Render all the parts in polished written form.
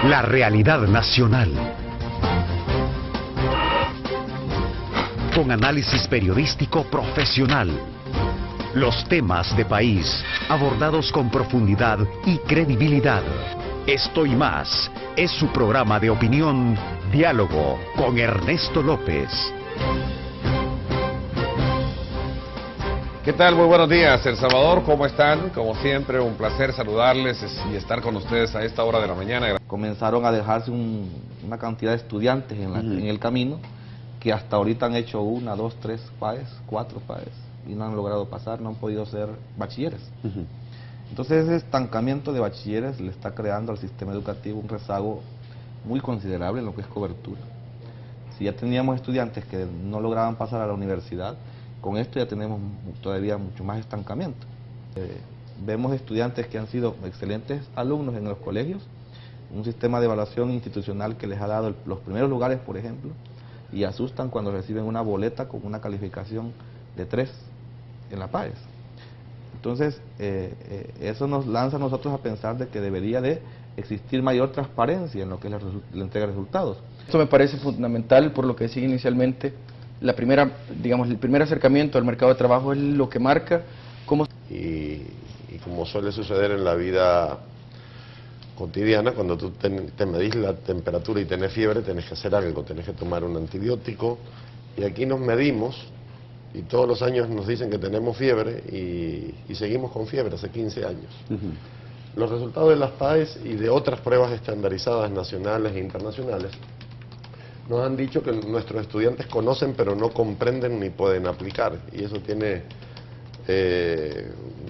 La realidad nacional. Con análisis periodístico profesional. Los temas de país abordados con profundidad y credibilidad. Esto y más es su programa de opinión, Diálogo con Ernesto López. ¿Qué tal? Muy buenos días, El Salvador, ¿cómo están? Como siempre, un placer saludarles y estar con ustedes a esta hora de la mañana. Comenzaron a dejarse una cantidad de estudiantes en el camino, que hasta ahorita han hecho 1, 2, 3 PAES, 4 PAES, y no han logrado pasar, no han podido ser bachilleres. Entonces ese estancamiento de bachilleres le está creando al sistema educativo un rezago muy considerable en lo que es cobertura. Si ya teníamos estudiantes que no lograban pasar a la universidad, con esto ya tenemos todavía mucho más estancamiento. Vemos estudiantes que han sido excelentes alumnos en los colegios, un sistema de evaluación institucional que les ha dado los primeros lugares, por ejemplo, y asustan cuando reciben una boleta con una calificación de 3 en la PAES. Entonces, eso nos lanza a nosotros a pensar de que debería de existir mayor transparencia en lo que es la entrega de resultados. Esto me parece fundamental, por lo que decía inicialmente. El primer acercamiento al mercado de trabajo es lo que marca cómo... Y como suele suceder en la vida cotidiana, cuando tú te medís la temperatura y tenés fiebre, tenés que hacer algo, tenés que tomar un antibiótico. Y aquí nos medimos, y todos los años nos dicen que tenemos fiebre, y seguimos con fiebre hace 15 años. Los resultados de las PAES y de otras pruebas estandarizadas nacionales e internacionales nos han dicho que nuestros estudiantes conocen pero no comprenden ni pueden aplicar, y eso tiene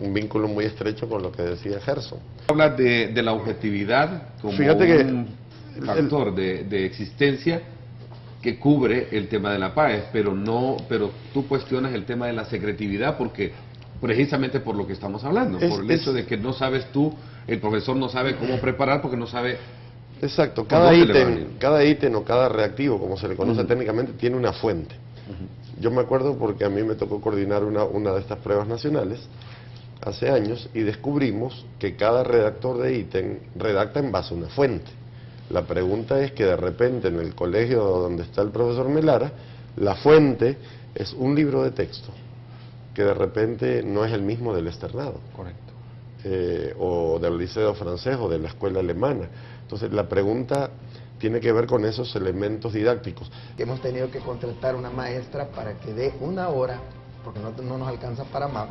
un vínculo muy estrecho con lo que decía Gerson. Habla de la objetividad como un factor de existencia que cubre el tema de la PAES, pero tú cuestionas el tema de la secretividad porque precisamente por lo que estamos hablando, por el hecho de que no sabes tú, el profesor no sabe cómo preparar porque no sabe. Exacto, cada ítem o cada reactivo, como se le conoce técnicamente, tiene una fuente. Yo me acuerdo porque a mí me tocó coordinar una de estas pruebas nacionales hace años, y descubrimos que cada redactor de ítem redacta en base a una fuente. La pregunta es que de repente en el colegio donde está el profesor Melara, la fuente es un libro de texto, que de repente no es el mismo del externado. Correcto. O del liceo francés o de la escuela alemana. Entonces la pregunta tiene que ver con esos elementos didácticos. Hemos tenido que contratar una maestra para que dé 1 hora, porque no nos alcanza para más,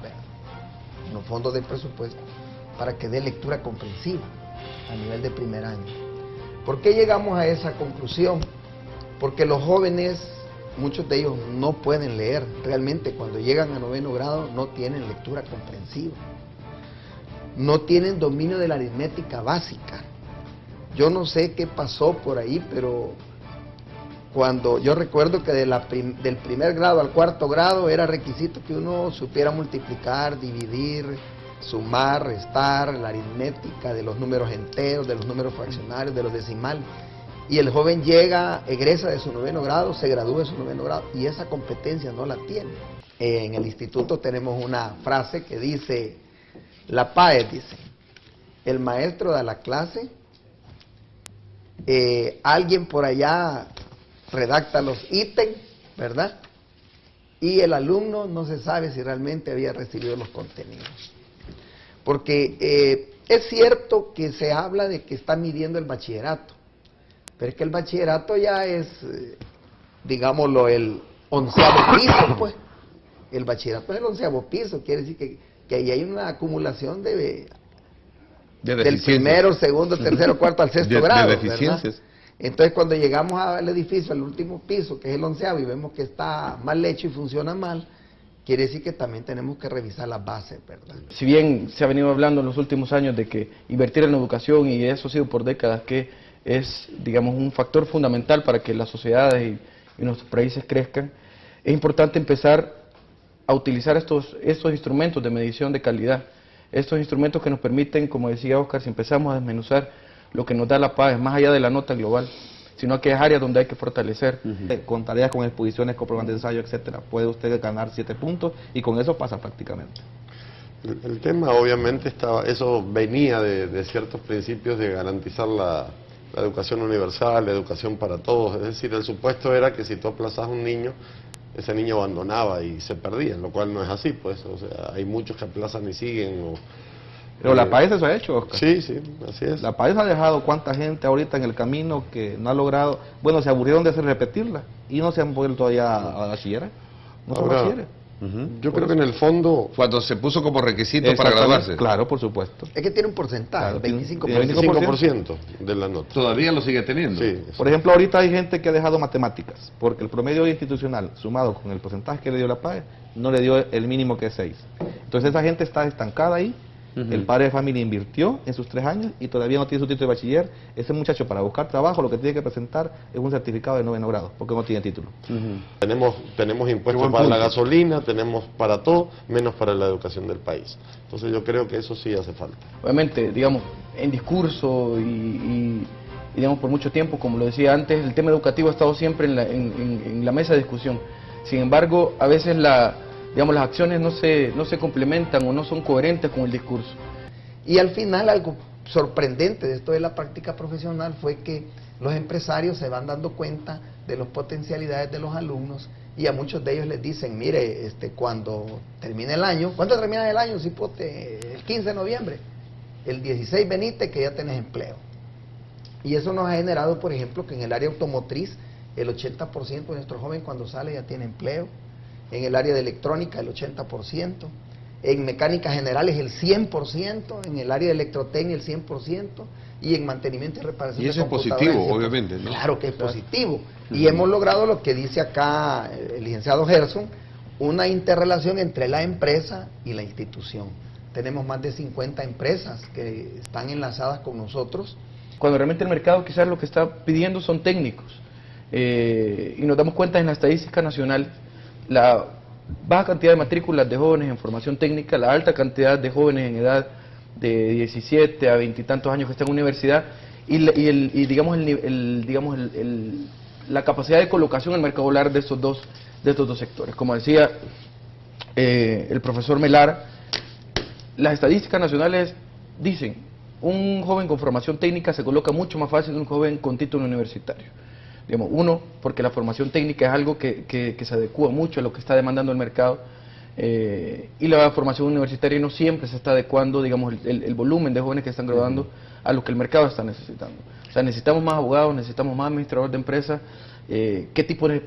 en los fondos del presupuesto, para que dé lectura comprensiva a nivel de primer año. ¿Por qué llegamos a esa conclusión? Porque los jóvenes, muchos de ellos no pueden leer. Realmente cuando llegan a 9º grado no tienen lectura comprensiva. No tienen dominio de la aritmética básica. Yo no sé qué pasó por ahí, pero cuando yo recuerdo que del primer grado al 4º grado era requisito que uno supiera multiplicar, dividir, sumar, restar, la aritmética de los números enteros, de los números fraccionarios, de los decimales. Y el joven egresa de su 9º grado, se gradúa de su 9º grado, y esa competencia no la tiene. En el instituto tenemos una frase que dice, la PAES dice, el maestro da la clase, alguien por allá redacta los ítems, ¿verdad? Y el alumno no se sabe si realmente había recibido los contenidos. Porque es cierto que se habla de que está midiendo el bachillerato, pero es que el bachillerato ya es, digámoslo, el 11º piso, pues. El bachillerato es el 11º piso, quiere decir que ahí hay una acumulación del primero, segundo, tercero, cuarto al 6º grado, de deficiencias. ¿verdad? Entonces cuando llegamos al edificio, al último piso, que es el 11º, y vemos que está mal hecho y funciona mal, quiere decir que también tenemos que revisar las bases, ¿verdad? Si bien se ha venido hablando en los últimos años de que invertir en la educación, y eso ha sido por décadas, que es, digamos, un factor fundamental para que las sociedades y nuestros países crezcan, es importante empezar a utilizar estos instrumentos de medición de calidad, estos instrumentos que nos permiten, como decía Oscar, si empezamos a desmenuzar lo que nos da la PAES, más allá de la nota global, sino aquellas áreas donde hay que fortalecer. Con tareas, con exposiciones, con programas de ensayo, etcétera, puede usted ganar 7 puntos y con eso pasa prácticamente. El tema obviamente eso venía de ciertos principios de garantizar la la educación universal, la educación para todos. Es decir, el supuesto era que si tú aplazas a un niño, ese niño abandonaba y se perdía, lo cual no es así, pues. O sea, hay muchos que aplazan y siguen. Pero la PAES eso ha hecho, Oscar. Sí, sí, así es. La PAES ha dejado cuánta gente ahorita en el camino que no ha logrado, bueno, se aburrieron de hacer repetirla y no se han vuelto todavía a bachilleres. No son bachilleres. Yo creo que en el fondo... Cuando se puso como requisito para graduarse. Claro, por supuesto. Es que tiene un porcentaje, Claro, 25%. de la nota. Todavía lo sigue teniendo. Sí. Por ejemplo, ahorita hay gente que ha dejado matemáticas, porque el promedio institucional, sumado con el porcentaje que le dio la PAES, no le dio el mínimo que es 6. Entonces esa gente está estancada ahí. El padre de familia invirtió en sus 3 años y todavía no tiene su título de bachiller. Ese muchacho, para buscar trabajo, lo que tiene que presentar es un certificado de 9º grado, porque no tiene título. Tenemos impuestos para la gasolina, tenemos para todo, menos para la educación del país. Entonces yo creo que eso sí hace falta. Obviamente, digamos, en discurso y digamos por mucho tiempo, como lo decía antes, el tema educativo ha estado siempre en la mesa de discusión. Sin embargo, a veces digamos, las acciones no se complementan o no son coherentes con el discurso. Y al final algo sorprendente de esto de la práctica profesional fue que los empresarios se van dando cuenta de las potencialidades de los alumnos y a muchos de ellos les dicen, mire, cuando termine el año, ¿cuándo termina el año? El 15 de noviembre, el 16 venite que ya tenés empleo. Y eso nos ha generado, por ejemplo, que en el área automotriz el 80% de nuestros jóvenes cuando sale ya tiene empleo. En el área de electrónica el 80%, en mecánica general es el 100%, en el área de electrotecnia el 100%, y en mantenimiento y reparación y eso de es computadoras, positivo, obviamente, ¿no? Claro que es positivo. Y hemos logrado lo que dice acá el licenciado Gerson, una interrelación entre la empresa y la institución. Tenemos más de 50 empresas que están enlazadas con nosotros. Cuando realmente el mercado quizás lo que está pidiendo son técnicos. Y nos damos cuenta en la estadística nacional la baja cantidad de matrículas de jóvenes en formación técnica, la alta cantidad de jóvenes en edad de 17 a 20 y tantos años que están en universidad y la capacidad de colocación en el mercado laboral de estos dos sectores. Como decía el profesor Melara, las estadísticas nacionales dicen un joven con formación técnica se coloca mucho más fácil que un joven con título universitario. Digamos, uno, porque la formación técnica es algo que se adecua mucho a lo que está demandando el mercado, y la formación universitaria no siempre se está adecuando, digamos, el volumen de jóvenes que están graduando a lo que el mercado está necesitando. O sea, necesitamos más abogados, necesitamos más administradores de empresas. ¿Qué tipo de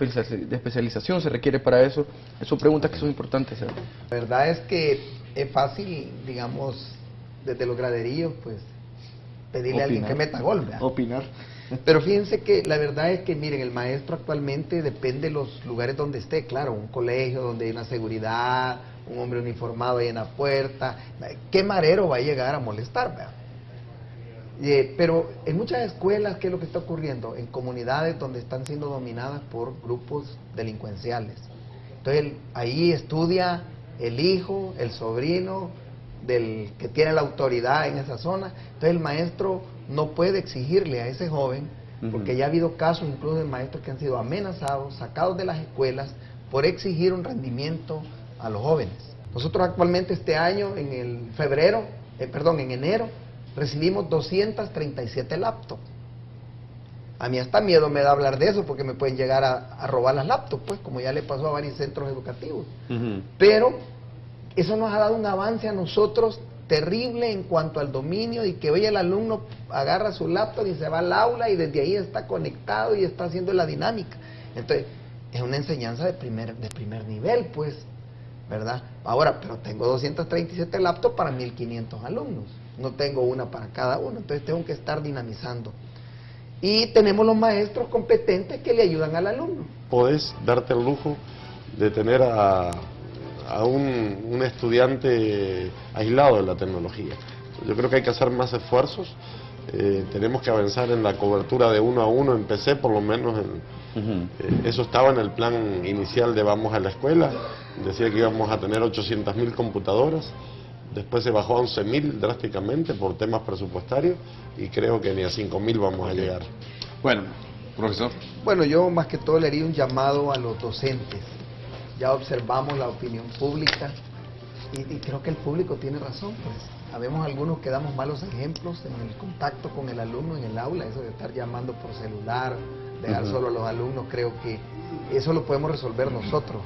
especialización se requiere para eso? Son preguntas que son importantes. La verdad es que es fácil, digamos, desde los graderíos, pues, pedirle a alguien que meta gol, ¿verdad? Opinar. Pero fíjense que la verdad es que, miren, el maestro actualmente depende de los lugares donde esté, claro, un colegio donde hay una seguridad, un hombre uniformado ahí en la puerta, ¿qué marero va a llegar a molestar, verdad? Pero en muchas escuelas, ¿qué es lo que está ocurriendo? En comunidades donde están siendo dominadas por grupos delincuenciales. Entonces, ahí estudia el hijo, el sobrino del que tiene la autoridad en esa zona. Entonces, el maestro no puede exigirle a ese joven, porque ya ha habido casos incluso de maestros que han sido amenazados, sacados de las escuelas, por exigir un rendimiento a los jóvenes. Nosotros actualmente este año, en enero, recibimos 237 laptops. A mí hasta miedo me da hablar de eso, porque me pueden llegar a robar las laptops, pues, como ya le pasó a varios centros educativos. Pero eso nos ha dado un avance a nosotros terrible en cuanto al dominio, y que hoy el alumno agarra su laptop y se va al aula y desde ahí está conectado y está haciendo la dinámica. Entonces, es una enseñanza de primer nivel, pues, ¿verdad? Ahora, pero tengo 237 laptops para 1.500 alumnos, no tengo una para cada uno, entonces tengo que estar dinamizando. Y tenemos los maestros competentes que le ayudan al alumno. Podés darte el lujo de tener a un estudiante aislado de la tecnología. Yo creo que hay que hacer más esfuerzos, tenemos que avanzar en la cobertura de 1 a 1 en PC, por lo menos eso estaba en el plan inicial de Vamos a la Escuela, decía que íbamos a tener 800.000 computadoras, después se bajó a 11.000 drásticamente por temas presupuestarios y creo que ni a 5.000 vamos a llegar. Bueno, profesor. Bueno, yo más que todo le haría un llamado a los docentes. Ya observamos la opinión pública y creo que el público tiene razón, pues. Habemos algunos que damos malos ejemplos en el contacto con el alumno en el aula, eso de estar llamando por celular, dejar solo a los alumnos, creo que eso lo podemos resolver nosotros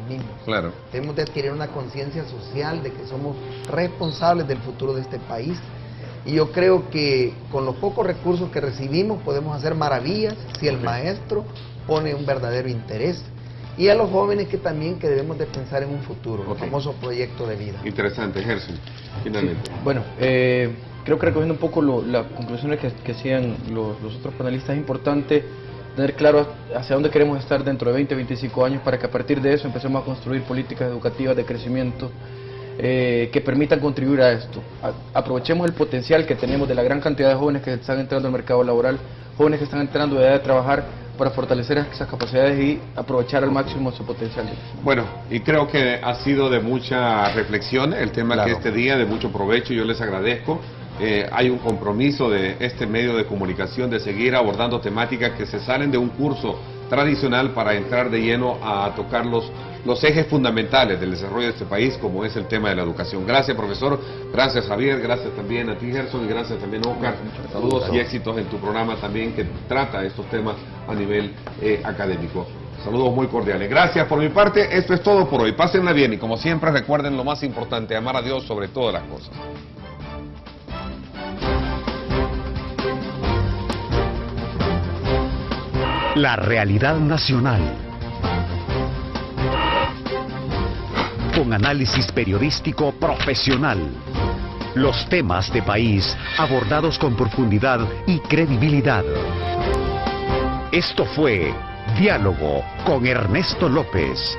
mismos. Claro. Tenemos de adquirir una conciencia social de que somos responsables del futuro de este país. Y yo creo que con los pocos recursos que recibimos podemos hacer maravillas si el maestro pone un verdadero interés. Y a los jóvenes que también que debemos de pensar en un futuro, el famoso proyecto de vida. Interesante, Gerson, finalmente. Sí. Bueno, creo que recogiendo un poco las conclusiones que hacían los otros panelistas, es importante tener claro hacia dónde queremos estar dentro de 20, 25 años para que a partir de eso empecemos a construir políticas educativas de crecimiento que permitan contribuir a esto. Aprovechemos el potencial que tenemos de la gran cantidad de jóvenes que están entrando al mercado laboral, jóvenes que están entrando de edad de trabajar, para fortalecer esas capacidades y aprovechar al máximo su potencial. Bueno, y creo que ha sido de mucha reflexión el tema que este día, de mucho provecho, yo les agradezco. Hay un compromiso de este medio de comunicación de seguir abordando temáticas que se salen de un curso tradicional para entrar de lleno a tocar los ejes fundamentales del desarrollo de este país, como es el tema de la educación. Gracias, profesor, gracias, Javier, gracias también a ti, Gerson, y gracias también, Oscar. Saludos y éxitos en tu programa también, que trata estos temas a nivel académico. Saludos muy cordiales. Gracias por mi parte, esto es todo por hoy. Pásenla bien y como siempre recuerden lo más importante, amar a Dios sobre todas las cosas. La realidad nacional. Con análisis periodístico profesional. Los temas de país abordados con profundidad y credibilidad. Esto fue Diálogo con Ernesto López.